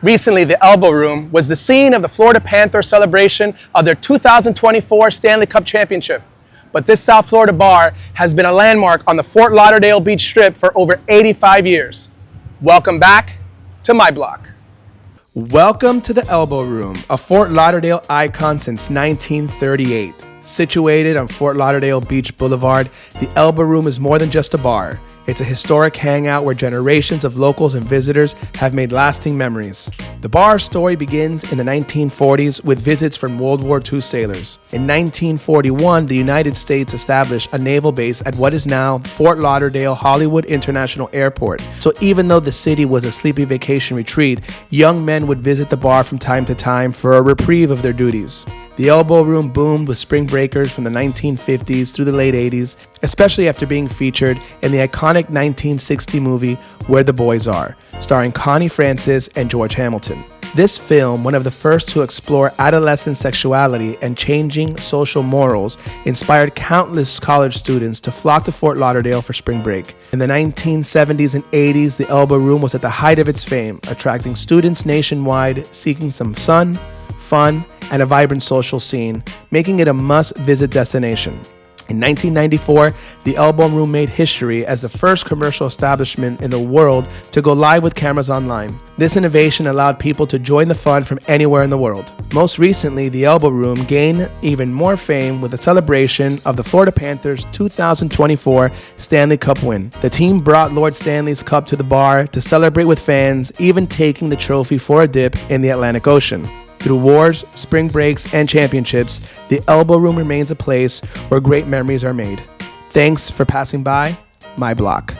Recently, the Elbo Room was the scene of the Florida Panthers celebration of their 2024 Stanley Cup Championship. But this South Florida bar has been a landmark on the Fort Lauderdale Beach Strip for over 85 years. Welcome back to my block. Welcome to the Elbo Room, a Fort Lauderdale icon since 1938. Situated on Fort Lauderdale Beach Boulevard, the Elbo Room is more than just a bar. It's a historic hangout where generations of locals and visitors have made lasting memories. The bar's story begins in the 1940s with visits from World War II sailors. In 1941, the United States established a naval base at what is now Fort Lauderdale Hollywood International Airport. So even though the city was a sleepy vacation retreat, young men would visit the bar from time to time for a reprieve of their duties. The Elbo Room boomed with spring breakers from the 1950s through the late 80s, especially after being featured in the iconic 1960 movie Where the Boys Are, starring Connie Francis and George Hamilton. This film, one of the first to explore adolescent sexuality and changing social morals, inspired countless college students to flock to Fort Lauderdale for spring break. In the 1970s and 80s, the Elbo Room was at the height of its fame, attracting students nationwide seeking some sun, fun, and a vibrant social scene, making it a must-visit destination. In 1994, the Elbo Room made history as the first commercial establishment in the world to go live with cameras online. This innovation allowed people to join the fun from anywhere in the world. Most recently, the Elbo Room gained even more fame with the celebration of the Florida Panthers' 2024 Stanley Cup win. The team brought Lord Stanley's Cup to the bar to celebrate with fans, even taking the trophy for a dip in the Atlantic Ocean. Through wars, spring breaks, and championships, the Elbo Room remains a place where great memories are made. Thanks for passing by my block.